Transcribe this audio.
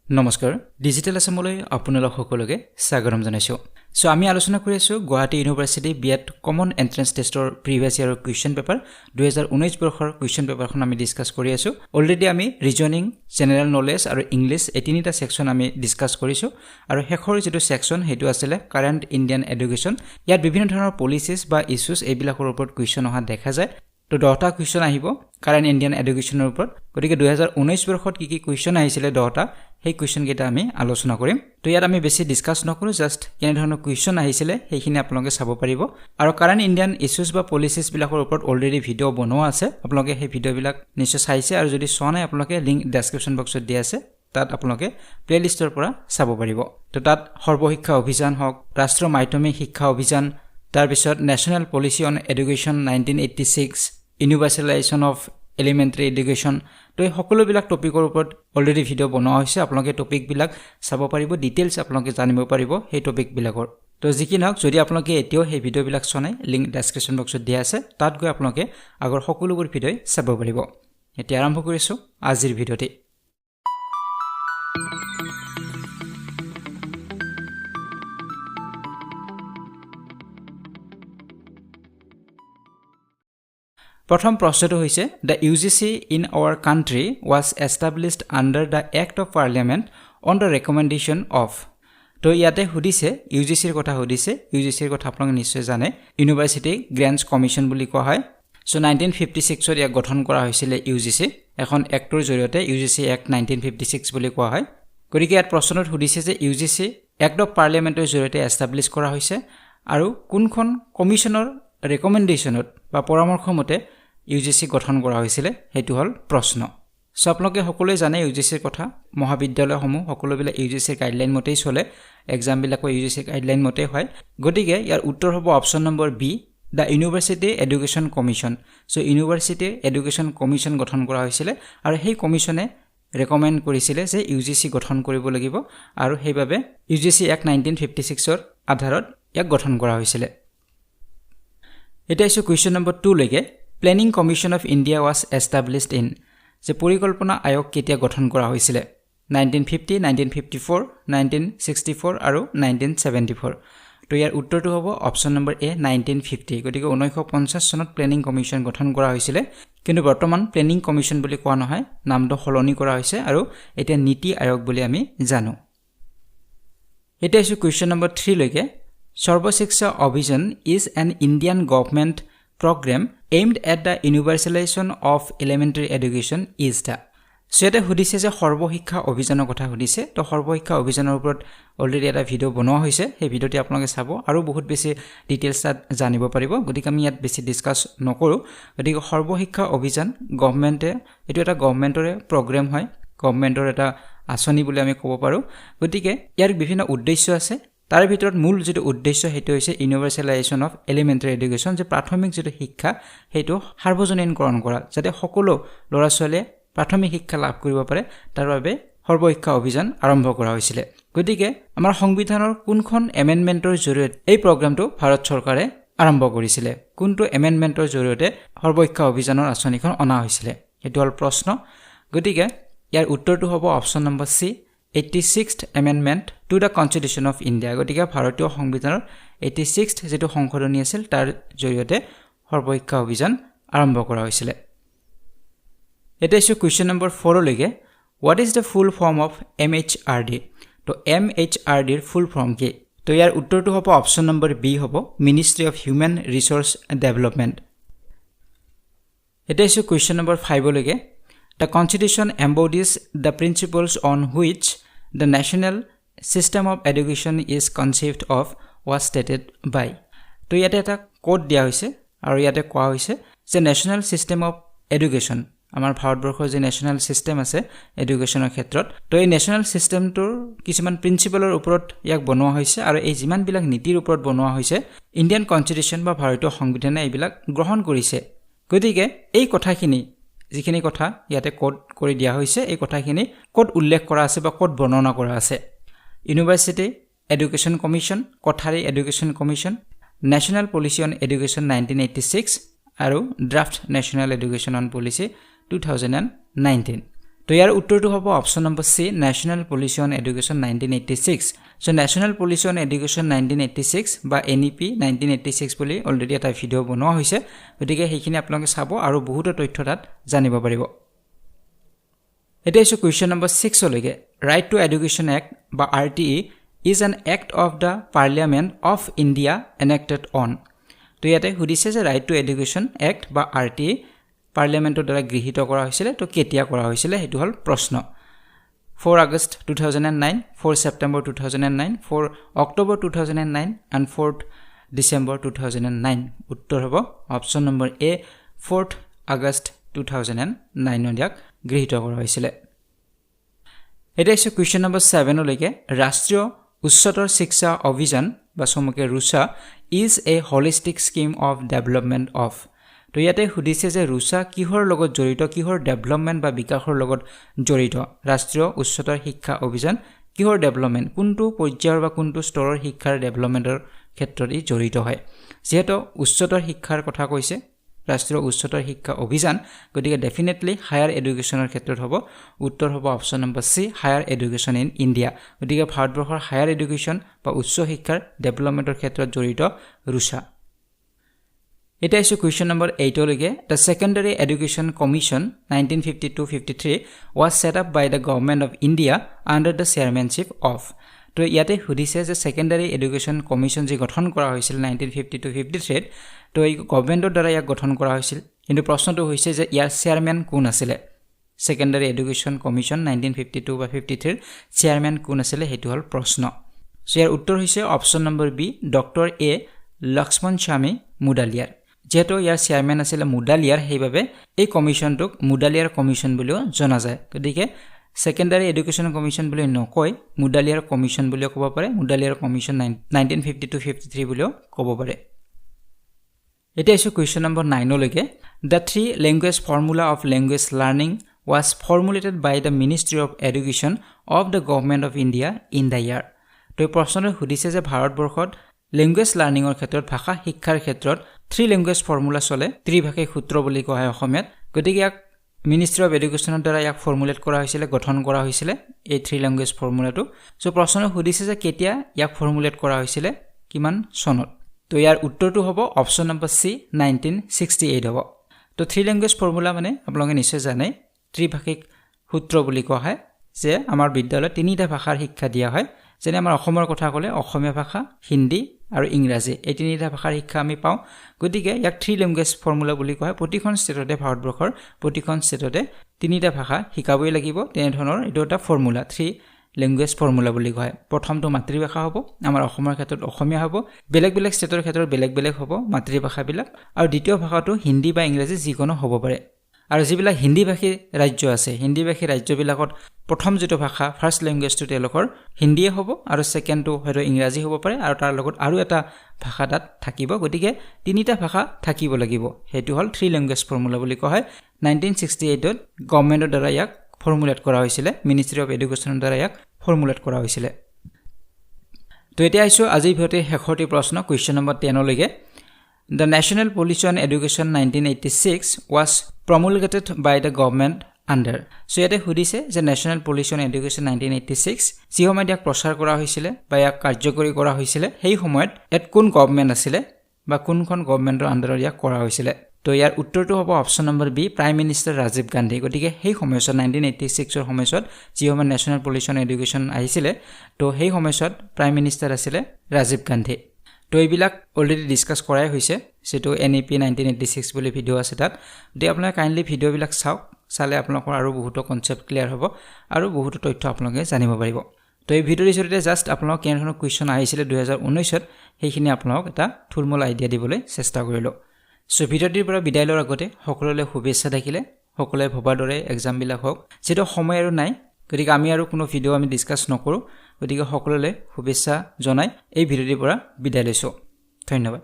নমস্কাৰ ডিজিটেল আসামলৈ আপোনালোক সকলোকে স্বাগতম জনাইছো সো আমি আলোচনা কৰি আছো Guwahati university BEd common entrance টেষ্টৰ প্ৰিভিয়াস ইয়াৰৰ কোৱেশ্চন পেপাৰ 2019 বৰ্ষৰ কোৱেশ্চন পেপাৰখন আমি ডিসকাস কৰি আছো অলৰেডি আমি ৰিজনিং জেনাৰেল নলেজ আৰু ইংলিশ এই তিনিটা সেকশন আমি ডিসকাস কৰিছো আৰু শেষৰ যেটো সেকশন হেতু আছিল কাৰেন্ট ইণ্ডিয়ান এডুকেশ্যন ইয়াত বিভিন্ন ধৰণৰ পলিচিজ বা ইস্যুজ এইবিলাকৰ ওপৰত কোৱেশ্চন অহা দেখা যায় তো 10টা কোৱেশ্চন আহিব কাৰেন্ট ইণ্ডিয়ান এডুকেশ্যনৰ ওপৰত গতিকে 2019 বৰ্ষত কি কি কোৱেশ্চন আহিছিল 10টা সেই কোৱেশ্চন কেইটা আমি আলোচনা কৰিম তো ইয়াত আমি বেছি ডিসকাস নকৰো জাস্ট কেনে ধৰণৰ কোৱেশ্চন আহিছিল সেইখিনি আপোনালোকে চাব পাৰিব আৰু কাৰেন্ট ইণ্ডিয়ান ইস্যুজ বা পলিচিজ বিলাকৰ ওপৰত অলৰেডি ভিডিও বনোৱা আছে আপোনালোকে সেই ভিডিও বিলাক নিশ্চয় চাইছে আৰু যদি চোৱা নাই আপোনালোকে লিংক ডেসক্ৰিপচন বক্সত দিয়া আছে তাত আপোনালোকে প্লেলিষ্টৰ পৰা চাব পাৰিব তো তাত সৰ্বশিক্ষা অভিযান হওক ৰাষ্ট্ৰীয় মাধ্যমিক শিক্ষা অভিযান তাৰ পিছত national policy on education 1986 universalisation of elementary education তো এই সকলো বিলাক টপিকৰ ওপৰত অলৰেডি ভিডিও বনোৱা হৈছে আপোনালোকে টপিক বিলাক চাব পাৰিব ডিটেইলছ আপোনালোকে জানিব পাৰিব সেই টপিক বিলাকৰ তো যিকি নহওক যদি আপোনালোকে এতিয়াও সেই ভিডিও বিলাক চোৱা নাই লিংক ডেসক্ৰিপচন বক্সত দিয়া আছে তাত গৈ আপোনালোকে আগৰ সকলোবোৰ ভিডিও চাব পাৰিব এতিয়া আৰম্ভ কৰিছো আজিৰ ভিডিওটি প্ৰথম প্ৰশ্নটো হৈছে the UGC in our country was established under the Act of Parliament on the recommendation of তো ইয়াতে হুদিছে UGC ৰ কথা হুদিছে UGC ৰ কথা আপোনালোকে নিশ্চয় জানে ইউনিভাৰ্সিটি গ্ৰান্টছ কমিশন বুলি কোৱা হয় সো 1956 ৰ ইয়াক গঠন কৰা হৈছিল UGC এখন এক্টৰ জৰিয়তে UGC Act 1956 বুলি কোৱা হয় গতিকে ইয়াত প্ৰশ্নত হুদিছে যে UGC Act of Parliament ৰ জৰিয়তে এষ্টাবলিশ কৰা হৈছে আৰু কোনখন কমিশনৰ ৰেকমেন্ডেশনত বা পৰামৰ্শ মতে UGC গঠন কৰা হৈছিল হেতু হল প্ৰশ্ন সো আপোনালোকে সকলোৱে জানে UGC ৰ কথা মহাবিদ্যালয়সমূহ সকলোবিলাক UGC ৰ গাইডলাইন মতেই চলে এক্সাম বিলাকো UGC গাইডলাইন মতে হয় গতিকে ইয়াৰ উত্তৰ হ'ব option number B the university education commission so university education commission গঠন কৰা হৈছিল আৰু সেই কমিশনে ৰেকমেন্ড কৰিছিল যে UGC গঠন কৰিব লাগিব আৰু সেইভাবে UGC Act 1956 ৰ আধাৰত ইয়াক গঠন কৰা হৈছিল এটা ইছু কোৱেশ্চন নম্বৰ 2 লৈকে planning commission of India was established in যে পৰিকল্পনা আয়োগ কেতিয়া গঠন কৰা হৈছিল 1950 1954 1964 আৰু 1974 তো ইয়াৰ উত্তৰটো হ'ব অপচন নম্বৰ এ 1950 গতিকে 1950 চনত প্লেনিং কমিশন গঠন কৰা হৈছিল কিন্তু বৰ্তমান প্লেনিং কমিশন বুলি কোৱা নহয় নামটো সলনি কৰা হৈছে আৰু এটা নীতি আয়োগ বুলি আমি জানো এটা ইছু কোৱেশ্চন নম্বৰ 3 লৈকে Sarva Shiksha Abhiyan is an Indian government program aimed at the universalization of elementary education is the সেটা হুদিছে যে সৰ্বশিক্ষা অভিযানৰ কথা হুদিছে তো সৰ্বশিক্ষা অভিযানৰ ওপৰত অলৰেডি এটা ভিডিও বনোৱা হৈছে সেই ভিডিওটি আপোনালোকে চাব আৰু বহুত বেছি ডিটেইলছ জানিব পাৰিব গতিকে আমি ইয়াত বেছি ডিসকাস নকৰো গতিকে সৰ্বশিক্ষা অভিযান গভৰ্ণমেণ্টে এটো এটা গভৰ্ণমেণ্টৰে প্ৰগ্ৰাম হয় গভৰ্ণমেণ্টৰ এটা আঁচনি বুলি আমি ক'ব পাৰো গতিকে ইয়াৰ বিভিন্ন উদ্দেশ্য আছে তাৰ ভিতৰত মূল যেটো উদ্দেশ্য হেতু হৈছে ইউনিভাৰ্সেলাইজেশ্যন অফ এলিমেন্টাৰী এডুকেশ্যন যে প্ৰাথমিক যেটো শিক্ষা হেতু সাৰ্বজনীনকৰণ কৰা যাতে সকলো ল'ৰা ছোৱালীয়ে প্ৰাথমিক শিক্ষা লাভ কৰিব পাৰে তাৰ বাবে সৰ্বশিক্ষা অভিযান আৰম্ভ কৰা হৈছিল গতিকে আমাৰ সংবিধানৰ কোনখন এমেন্ডমেন্টৰ জৰিয়তে এই প্ৰগ্ৰামটো ভাৰত চৰকাৰে আৰম্ভ কৰিছিল কোনটো এমেন্ডমেন্টৰ জৰিয়তে সৰ্বশিক্ষা অভিযানৰ আঁচনিখন অনা হৈছিল এটো হল প্ৰশ্ন গতিকে ইয়াৰ উত্তৰটো হ'ব option number C 86th amendment to the constitution of India গতিকে ভাৰতীয় সংবিধানৰ 86th যেটো সংশোধনী আছিল তাৰ জৰিয়তে সৰ্বশিক্ষা অভিযান আৰম্ভ কৰা হৈছিল এটা ইছু কোৱেশ্চন নম্বৰ 4 লৈকে what is the full form of MHRD তো MHRD ৰ ফুল ফৰ্ম কি তো ইয়াৰ উত্তৰটো হ'ব অপচন নম্বৰ বি হ'ব ministry of human resource development এটা ইছু কোৱেশ্চন নম্বৰ 5 লৈকে The Constitution embodies the principles on which the national system of education is conceived of was stated by. তো ইয়াতে এটা কোড দিয়া হৈছে আৰু ইয়াতে কোৱা হৈছে যে ন্যাশনাল সিস্টেম অফ এডুকেশ্যন আমাৰ ভাৰতবৰ্ষৰ যে ন্যাশনাল সিস্টেম আছে এডুকেশ্যনৰ ক্ষেত্ৰত তো এই ন্যাশনাল সিস্টেমটোৰ কিছুমান প্ৰিন্সিপলৰ ওপৰত ইয়াক বনোৱা হৈছে আৰু এই যিমান বিলাক নীতিৰ ওপৰত বনোৱা হৈছে ইণ্ডিয়ান কনষ্টিটিউচন বা ভাৰতীয় সংবিধানে এইবিলাক গ্ৰহণ কৰিছে গতিকে এই কথাখিনি যিখিনি কথা ইয়াতে কোড কৰি দিয়া হৈছে এই কথাখিনি কোড উল্লেখ কৰা আছে বা কোড বৰ্ণনা কৰা আছে university education commission Kothari education commission national policy on education 1986 আৰু draft national education on policy 2019 তো ইয়াৰ উত্তৰটো হ'ব option number C national policy on education 1986 so national policy on education 1986 বা এনইপি 1986 বুলি অলৰেডি এটা ভিডিও বনোৱা হৈছে গতিকে সেইখিনি আপোনালোকে চাব আৰু বহুত তথ্য তাত জানিব পাৰিব এটা ইছু কোৱেশ্চন নম্বৰ 6 লৈকে ৰাইট টু এডুকেশ্যন এক্ট বা আৰটিই is an act of the Parliament of India enacted on তো ইয়াতে হুদিছে যে ৰাইট টু এডুকেশ্যন এক্ট বা আৰটিই পাৰ্লিয়ামেন্টৰ দ্বাৰা গৃহীত কৰা হৈছিল তো কেতিয়া কৰা হৈছিল হেতু হল প্ৰশ্ন 4 আগষ্ট 2009 4 সেপ্টেম্বৰ 2009 4 অক্টোবৰ 2009 and 4 ডিসেম্বৰ 2009 উত্তৰ হ'ব অপচন নম্বৰ এ 4 আগষ্ট 2009 ইয়াক গৃহীত কৰা হৈছিল এটা ইছু কোৱেশ্চন নম্বৰ 7 লৈকে ৰাষ্ট্ৰীয় উচ্চতৰ শিক্ষা অভিযান বা সমকে ৰুসা is a holistic scheme of development of তো ইয়াতে হুদিছে যে ৰুসা কিহৰ লগত জড়িত কিহৰ ডেভেলপমেন্ট বা বিকাশৰ লগত জড়িত ৰাষ্ট্ৰীয় উচ্চতৰ শিক্ষা অভিযান কিহৰ ডেভেলপমেন্ট কোনটো পৰ্যায়ৰ বা কোনটো স্তৰৰ শিক্ষাৰ ডেভেলপমেন্টৰ ক্ষেত্ৰত ই জড়িত হয় যেহেতু উচ্চতৰ শিক্ষাৰ কথা কৈছে ৰাষ্ট্ৰীয় উচ্চতৰ শিক্ষা অভিযান গতিকে ডেফিনেটলি হায়াৰ এডুকেশ্যনৰ ক্ষেত্ৰত হ'ব উত্তৰ হ'ব option number C higher education in India গতিকে ভাৰতবৰ্ষৰ হায়াৰ এডুকেশ্যন বা উচ্চ শিক্ষাৰ ডেভেলপমেন্টৰ ক্ষেত্ৰত জড়িত ৰুসা এটা ইছু কোৱেশ্চন নম্বৰ 8 লৈকে the secondary education commission 1952-53 was set up by the government of India under the chairmanship of তো ইয়াতে হুদিছে যে সেকেন্ডাৰী এডুকেশ্যন কমিশন যি গঠন কৰা হৈছিল 1952-53 তো এই গভৰ্ণমেণ্টৰ দ্বাৰা ইয়াক গঠন কৰা হৈছিল কিন্তু প্ৰশ্নটো হৈছে যে ইয়াৰ চেয়াৰম্যান কোন আছিল সেকেন্ডাৰী এডুকেশ্যন কমিশন 1952 বা 53 চেয়াৰম্যান কোন আছিল হেতু হল প্ৰশ্ন সো ইয়াৰ উত্তৰ হৈছে option number B doctor A Lakshman Swami Mudaliar যেহেতু ইয়াৰ চেয়াৰম্যান আছিল মুডালিয়াৰ সেইভাবে এই কমিশনটোক মুডালিয়াৰ কমিশন বুলিও জনা যায় গতিকে সেকেন্ডাৰী এডুকেশ্যন কমিশন বুলি নকয় মুডালিয়াৰ কমিশন বুলিও ক'ব পাৰে মুডালিয়াৰ কমিশন 1952-53 বুলিও ক'ব পাৰে এটা ইছু কোৱেশ্চন নম্বৰ 9 লৈকে the three language formula of language learning was formulated by the Ministry of Education of the Government of India in the year তো প্ৰশ্নটো হুদিছে যে ভাৰতবৰ্ষত ল্যাঙ্গুৱেজ লাৰ্নিংৰ ক্ষেত্ৰত ভাষা শিক্ষাৰ ক্ষেত্ৰত থ্ৰী ল্যাঙ্গুৱেজ ফৰ্মুলা চলে ত্ৰিভাষিক সূত্ৰ বুলি কোৱা হয় অসমীয়াত গতিকে ইয়াক মিনিষ্ট্ৰি অফ এডুকেশ্যনৰ দ্বাৰা ইয়াক ফৰ্মুলেট কৰা হৈছিল গঠন কৰা হৈছিল এই থ্ৰী ল্যাঙ্গুৱেজ ফৰ্মুলাটো সো প্ৰশ্নটো হুদিছে যে কেতিয়া ইয়াক ফৰ্মুলেট কৰা হৈছিল কিমান চনত তো ইয়াৰ উত্তৰটো হ'ব অপচন নম্বৰ সি 1968 হ'ব তো থ্ৰী ল্যাঙ্গুৱেজ ফৰ্মুলা মানে আপোনালোকে নিশ্চয় জানে ত্ৰিভাষিক সূত্ৰ বুলি কোৱা হয় যে আমাৰ বিদ্যালয়ত তিনিটা ভাষাৰ শিক্ষা দিয়া হয় যেনে আমাৰ অসমৰ কথা ক'লে অসমীয়া ভাষা হিন্দী আৰু ইংৰাজী এই তিনিটা ভাষাৰ শিক্ষা আমি পাওঁ গতিকে ইয়াক থ্ৰী ল্যাঙ্গুৱেজ ফৰ্মুলা বুলি কোৱা হয় প্ৰতিখন ষ্টেটতে ভাৰতবৰ্ষৰ প্ৰতিখন ষ্টেটতে তিনিটা ভাষা শিকাবই লাগিব তেনে ধৰণৰ এইটো এটা ফৰ্মুলা থ্ৰী ল্যাঙ্গুৱেজ ফৰ্মুলা বুলি কোৱা হয় প্ৰথমটো মাতৃভাষা হ'ব আমাৰ অসমৰ ক্ষেত্ৰত অসমীয়া হ'ব বেলেগ বেলেগ ষ্টেটৰ ক্ষেত্ৰত বেলেগ বেলেগ হ'ব মাতৃভাষাবিলাক আৰু দ্বিতীয় ভাষাটো হিন্দী বা ইংৰাজী যিকোনো হ'ব পাৰে আৰু যিবিলাক হিন্দীভাষী ৰাজ্য আছে হিন্দীভাষী ৰাজ্যবিলাকত প্ৰথম যেটো ভাষা ফাৰ্স্ট ল্যাঙ্গুৱেজটো তেওঁলোকৰ হিন্দীয়ে হ'ব আৰু সেকেন্ডটো হয়তো ইংৰাজী হ'ব পাৰে আৰু তাৰ লগত আৰু এটা ভাষা তাত থাকিব গতিকে তিনিটা ভাষা থাকিব লাগিব হেতু হল থ্ৰী ল্যাঙ্গুৱেজ ফৰ্মুলা বুলি কোৱা হয় 1968 ত গভৰ্ণমেণ্টৰ দ্বাৰা ইয়াক ফৰ্মুলেট কৰা হৈছিল মিনিষ্ট্ৰি অফ এডুকেশ্যনৰ দ্বাৰা ইয়াক ফৰ্মুলেট কৰা হৈছিল তো এতিয়া আইছো আজি ভিডিঅ'তে শেষৰটি প্ৰশ্ন কোৱেশ্চন নম্বৰ 10 লৈকে The National Policy on Education 1986 was promulgated by the government under. So ইয়াতে হুদিছে যে National Policy on Education 1986 যি সময়ত ইয়াক প্ৰচাৰ কৰা হৈছিল বা ইয়াক কাৰ্যকৰী কৰা হৈছিল সেই সময়ত এট কোন গভৰ্ণমেণ্ট আছিল বা কোনখন গভৰ্ণমেণ্টৰ আণ্ডাৰত ইয়াক কৰা হৈছিল তো ইয়াৰ উত্তৰটো হ'ব option number B prime minister Rajiv Gandhi গতিকে সেই সময়ত 1986 ৰ সময়ত যি সময় National Policy on Education আহিছিল তো সেই সময়ত প্ৰাইম মিনিষ্টাৰ আছিল ৰাজীৱ গান্ধী তো এইবিলাক অলৰেডি ডিসকাস কৰাই হৈছে সেটো এনইপি 1986 বুলি ভিডিও আছে তাত যদি আপোনালোকে কাইন্ডলি ভিডিওবিলাক চাওক চালে আপোনালোকৰ আৰু বহুত কনসেপ্ট ক্লিয়াৰ হ'ব আৰু বহুত তথ্য আপোনালোকে জানিব পাৰিব তো এই ভিডিওৰ জৰিয়তে জাস্ট আপোনালোক কেনে ধৰণৰ কোৱেশ্চন আহিছিল 2019 ত সেইখিনি আপোনালোক এটা থুলমূল আইডিয়া দিবলৈ চেষ্টা কৰিলো সো ভিডিওটিৰ পৰা বিদায় লোৱাৰ আগতে সকলোলৈ শুভেচ্ছা থাকিলে সকলোৱে ভবাৰ দৰে এক্সাম বিলাক হওক যেটো সময় আৰু নাই গতিকে আমি আৰু কোনো ভিডিও আমি ডিসকাস নকৰো গতিকে সকলোলৈ শুভেচ্ছা জনাই এই ভিডিওটিৰ পৰা বিদায় লৈছো ধন্যবাদ